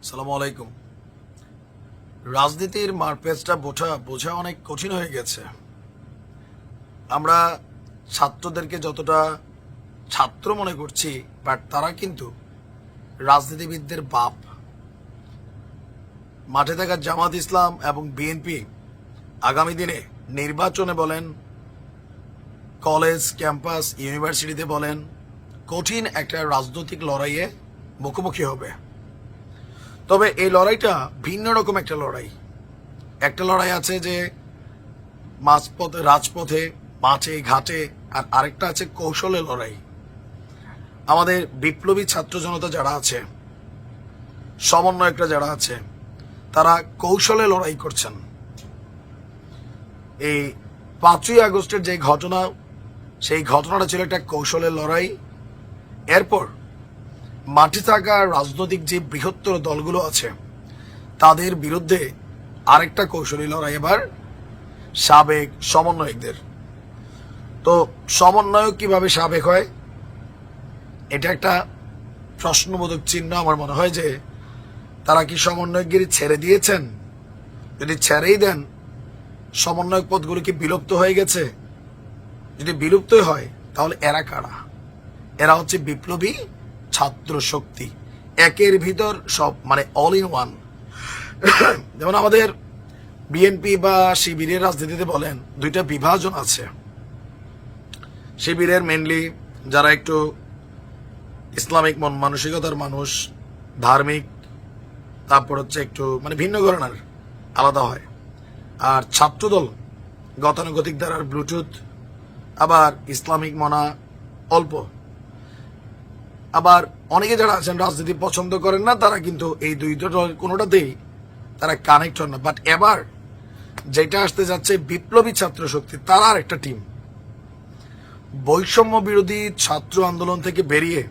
আসসালামু আলাইকুম। রাজনীতির মারপ্যাচটা বোঝা অনেক কঠিন হয়ে গেছে। আমরা ছাত্রদেরকে যতটা ছাত্র মনে করছি, বাট তারা কিন্তু রাজনীতিবিদদের বাপ। মাঠে থাকা জামাত ইসলাম এবং বিএনপি আগামী দিনে নির্বাচনে বলেন, কলেজ ক্যাম্পাস ইউনিভার্সিটিতে বলেন, কঠিন একটা রাজনৈতিক লড়াইয়ে মুখোমুখি হবে। তবে এই লড়াইটা ভিন্ন রকম একটা লড়াই। একটা লড়াই আছে যে মাঝপথে, রাজপথে, মাঠে ঘাটে, আর আরেকটা আছে কৌশলে লড়াই। আমাদের বিপ্লবী ছাত্র জনতা যারা আছে, সমন্বয়করা যারা আছে, তারা কৌশলে লড়াই করছেন। এই 5ই আগস্টের যে ঘটনা, সেই ঘটনাটা ছিল একটা কৌশলের লড়াই। এরপর মাঠে থাকা রাজনৈতিক যে বৃহত্তর দলগুলো আছে, তাদের বিরুদ্ধে আরেকটা কৌশলী লড়াই এবার সাবেক সমন্বয়কদের। তো সমন্বয়ক কিভাবে সাবেক হয়, এটা একটা প্রশ্নবোধক চিহ্ন। আমার মনে হয় যে তারা কি সমন্বয়কগিরি ছেড়ে দিয়েছেন? যদি ছেড়েই দেন, সমন্বয়ক পদগুলো কি বিলুপ্ত হয়ে গেছে? যদি বিলুপ্ত হয়, তাহলে এরা কারা? এরা হচ্ছে বিপ্লবী ছাত্র শক্তি, একের ভিতর সব, মানে অল ইন ওয়ান। যেমন আমাদের বিএনপি বা শিবিরের রাজনীতিতে বলেন, দুইটা বিভাজন আছে। শিবিরের মেনলি যারা একটু ইসলামিক মন মানসিকতার মানুষ, ধার্মিক, তারপর হচ্ছে একটু মানে ভিন্ন ঘরানার, আলাদা হয়। আর ছাত্রদল গতানুগতিক ধারার ব্লুটুথ, আবার ইসলামিক মনা অল্প। আবার অনেকে যারা আছেন রাজনীতি পছন্দ করেন না, তারা কিন্তু এই দুইটা কোনোটাতেই তারা কানেক্ট হন না। বাট এবার যেটা আসতে যাচ্ছে, বিপ্লবী ছাত্র শক্তি, তারা আর একটা টিম। বৈষম্য বিরোধী ছাত্র আন্দোলন থেকে বেরিয়ে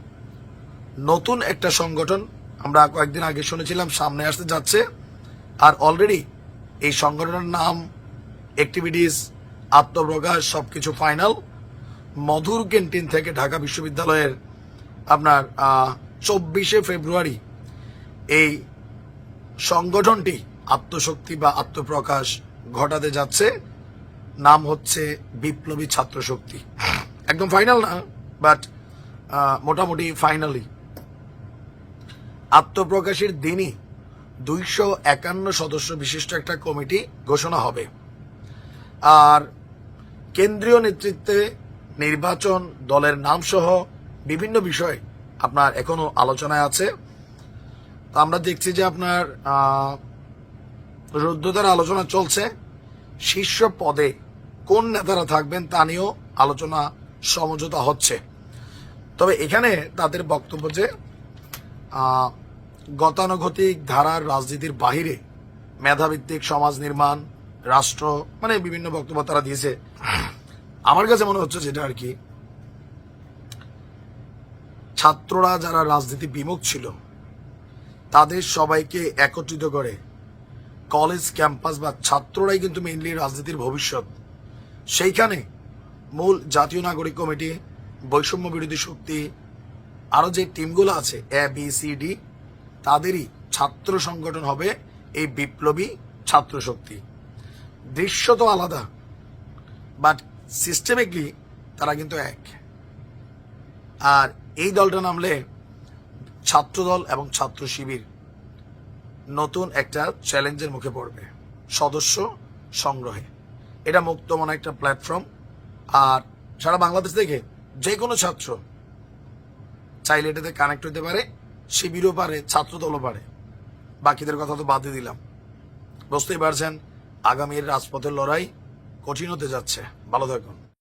নতুন একটা সংগঠন আমরা কয়েকদিন আগে শুনেছিলাম সামনে আসতে যাচ্ছে। আর অলরেডি এই সংগঠনের নাম, অ্যাক্টিভিটিস, আত্মপ্রকাশ সবকিছু ফাইনাল। মধুর ক্যান্টিন থেকে ঢাকা বিশ্ববিদ্যালয়ের আপনার 24শে ফেব্রুয়ারি এই সংগঠনটি আত্মশক্তি বা আত্মপ্রকাশ ঘটাতে যাচ্ছে। নাম হচ্ছে বিপ্লবী ছাত্র শক্তি। একদম ফাইনাল না, বাট মোটামুটি ফাইনালি। আত্মপ্রকাশের দিনই 251 সদস্য বিশিষ্ট একটা কমিটি ঘোষণা হবে। আর কেন্দ্রীয় নেতৃত্বে নির্বাচন, দলের নাম সহ বিভিন্ন বিষয় আপনার এখনো আলোচনায় আছে। তো আমরা দেখছি যে আপনার রুদ্ধতার আলোচনা চলছে। শীর্ষ পদে কোন নেতারা থাকবেন তা নিয়েও আলোচনা সমঝোতা হচ্ছে। তবে এখানে তাদের বক্তব্য যে গতানুগতিক ধারার রাজনীতির বাহিরে মেধাভিত্তিক সমাজ নির্মাণ, রাষ্ট্র, মানে বিভিন্ন বক্তব্য তারা দিয়েছে। আমার কাছে মনে হচ্ছে যেটা আর কি, ছাত্ররা যারা রাজনীতি বিমুখ ছিল, তাদের সবাইকে একত্রিত করে কলেজ ক্যাম্পাস বা ছাত্ররাই কিন্তু মেইনলি রাজনীতির ভবিষ্যৎ। সেইখানে মূল জাতীয় নাগরিক কমিটি, বৈষম্য বিরোধী শক্তি, আরো যে টিমগুলো আছে ABCD, তাদেরই ছাত্র সংগঠন হবে এই বিপ্লবী ছাত্র শক্তি। দৃশ্য তো আলাদা, বাট সিস্টেমিকলি তারা কিন্তু এক। আর এই দলটা নামলে ছাত্রদল এবং ছাত্র শিবির নতুন একটা চ্যালেঞ্জের মুখে পড়বে সদস্য সংগ্রহে। এটা মুক্ত মনে একটা প্ল্যাটফর্ম। আর সারা বাংলাদেশ থেকে যে কোনো ছাত্র চাইলে এটাতে কানেক্ট হতে পারে। শিবিরও পারে, ছাত্রদলও পারে, বাকিদের কথা তো বাদই দিলাম। বুঝতেই পারছেন আগামীর রাজপথের লড়াই কঠিন হতে যাচ্ছে। ভালো থাকুন।